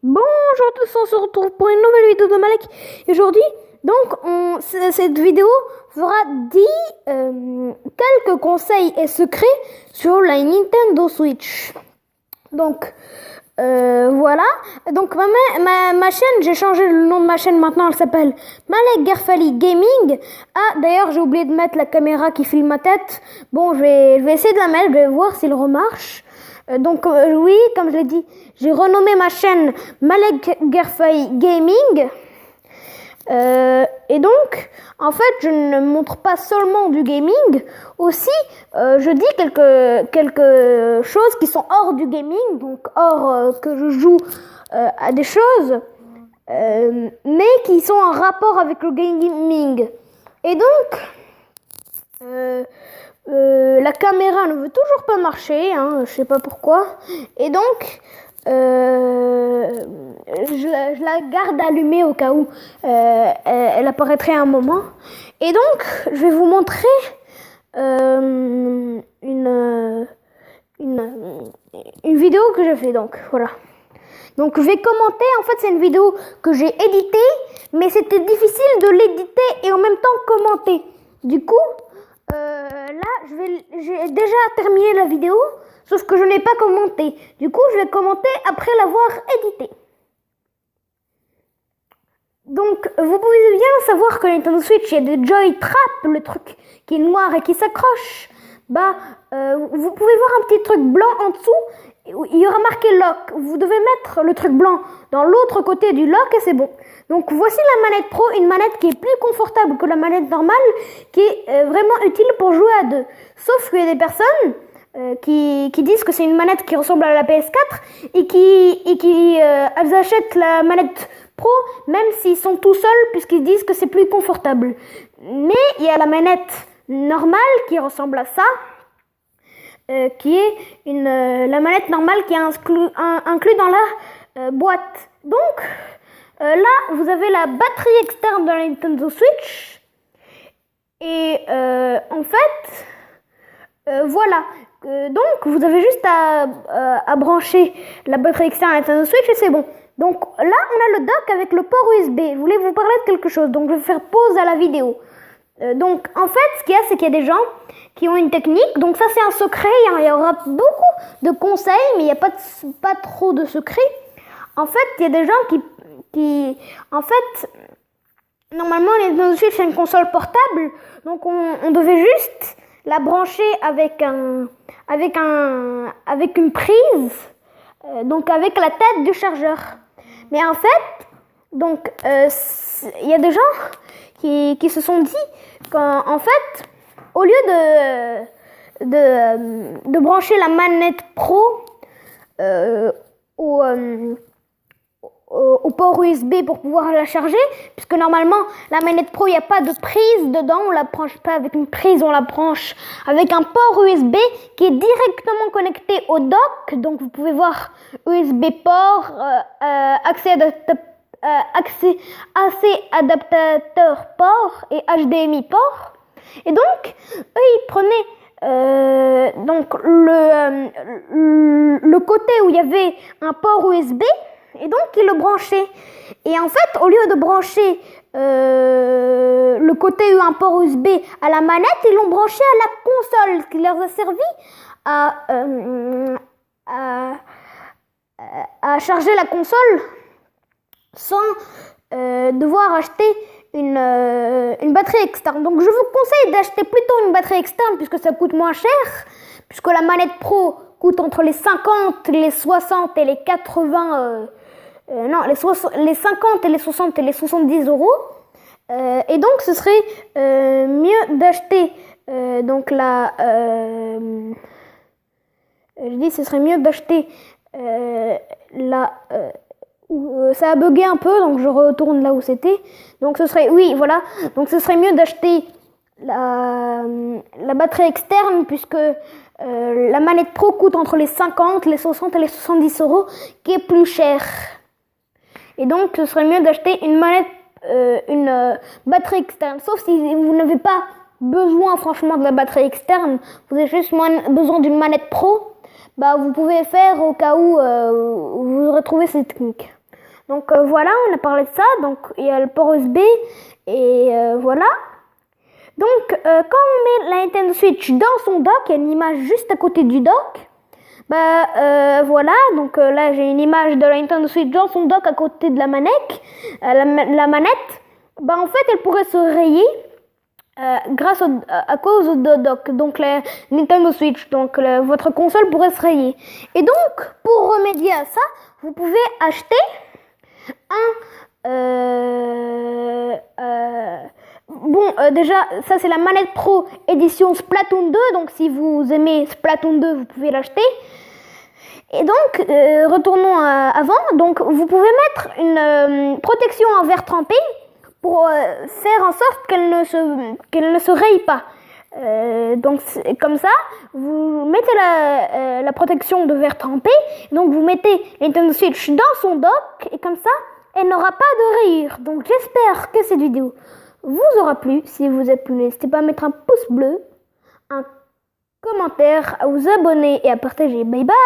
Bonjour à tous, on se retrouve pour une nouvelle vidéo de Malek. Et aujourd'hui, donc, cette vidéo fera 10 quelques conseils et secrets sur la Nintendo Switch. Donc, voilà. Donc, ma chaîne, j'ai changé le nom de ma chaîne maintenant, elle s'appelle Malek Gerfali Gaming. Ah, d'ailleurs, j'ai oublié de mettre la caméra qui filme ma tête. Bon, je vais essayer de la mettre, je vais voir s'il remarche. Donc oui, comme je l'ai dit, j'ai renommé ma chaîne Malek Gerfali Gaming. Et donc, en fait, je ne montre pas seulement du gaming, aussi je dis quelques choses qui sont hors du gaming, donc hors que je joue à des choses, mais qui sont en rapport avec le gaming. Et donc, la caméra ne veut toujours pas marcher, hein, je sais pas pourquoi. Et donc, je la garde allumée au cas où elle apparaîtrait à un moment. Et donc, je vais vous montrer une vidéo que j'ai fait. Donc, voilà. Donc, je vais commenter. En fait, c'est une vidéo que j'ai éditée, mais c'était difficile de l'éditer et en même temps commenter. Du coup, là, j'ai déjà terminé la vidéo, sauf que je n'ai pas commenté. Du coup, je vais commenter après l'avoir édité. Donc, vous pouvez bien savoir que Nintendo Switch, il y a des Joy Trap, le truc qui est noir et qui s'accroche. Vous pouvez voir un petit truc blanc en dessous. Il y aura marqué lock. Vous devez mettre le truc blanc dans l'autre côté du lock et c'est bon. Donc voici la manette Pro, une manette qui est plus confortable que la manette normale, qui est vraiment utile pour jouer à deux. Sauf qu'il y a des personnes qui disent que c'est une manette qui ressemble à la PS4 et qui elles achètent la manette Pro même s'ils sont tout seuls puisqu'ils disent que c'est plus confortable. Mais il y a la manette normale qui ressemble à ça. Qui est la manette normale qui est inclus dans la boîte. Donc, là, vous avez la batterie externe de la Nintendo Switch. Et en fait, voilà. Donc, vous avez juste à brancher la batterie externe à la Nintendo Switch et c'est bon. Donc, là, on a le dock avec le port USB. Je voulais vous parler de quelque chose, donc je vais faire pause à la vidéo. Donc, en fait, ce qu'il y a, c'est qu'il y a des gens qui ont une technique. Donc, ça, c'est un secret. Il y aura beaucoup de conseils, mais il n'y a pas trop de secrets. En fait, il y a des gens qui en fait, normalement, les Nintendo Switch, c'est une console portable. Donc, on devait juste la brancher avec une prise. Donc, avec la tête du chargeur. Mais en fait, donc, il y a des gens qui se sont dit qu'en fait, au lieu de brancher la manette Pro au port USB pour pouvoir la charger, puisque normalement la manette Pro, il n'y a pas de prise dedans, on la branche pas avec une prise, on la branche avec un port USB qui est directement connecté au dock. Donc vous pouvez voir USB port, accès adaptateur port et HDMI port. Et donc, eux, ils prenaient donc le côté où il y avait un port USB et donc ils le branchaient. Et en fait, au lieu de brancher le côté où un port USB à la manette, ils l'ont branché à la console, ce qui leur a servi à charger la console sans devoir acheter une batterie externe. Donc je vous conseille d'acheter plutôt une batterie externe puisque ça coûte moins cher, puisque la manette Pro coûte entre les 50, les 60 et les 80 les 50 et les 60 et les 70 euros. Et donc ce serait mieux d'acheter donc je dis ce serait mieux d'acheter ça a bugué un peu, donc je retourne là où c'était. Donc ce serait, oui, voilà. Donc ce serait mieux d'acheter la batterie externe, puisque la manette Pro coûte entre les 50, les 60 et les 70 euros, qui est plus cher. Et donc ce serait mieux d'acheter une batterie externe. Sauf si vous n'avez pas besoin franchement de la batterie externe, vous avez juste besoin d'une manette Pro. Vous pouvez faire au cas où vous retrouvez cette technique. Donc voilà, on a parlé de ça. Donc il y a le port USB et voilà. Donc quand on met la Nintendo Switch dans son dock, il y a une image juste à côté du dock. Voilà, donc là j'ai une image de la Nintendo Switch dans son dock à côté de la manette. La manette, en fait elle pourrait se rayer à cause de dock, donc la Nintendo Switch, donc votre console pourrait se rayer. Et donc pour remédier à ça, vous pouvez acheter déjà ça c'est la manette Pro édition Splatoon 2, donc si vous aimez Splatoon 2 vous pouvez l'acheter. Et donc retournons avant, donc vous pouvez mettre une protection en verre trempé pour faire en sorte qu'elle ne se raye pas. Donc comme ça, vous mettez la protection de verre trempé, donc vous mettez Nintendo Switch dans son dock et comme ça, elle n'aura pas de rayures. Donc j'espère que cette vidéo vous aura plu. Si vous êtes plu, n'hésitez pas à mettre un pouce bleu, un commentaire, à vous abonner et à partager. Bye bye.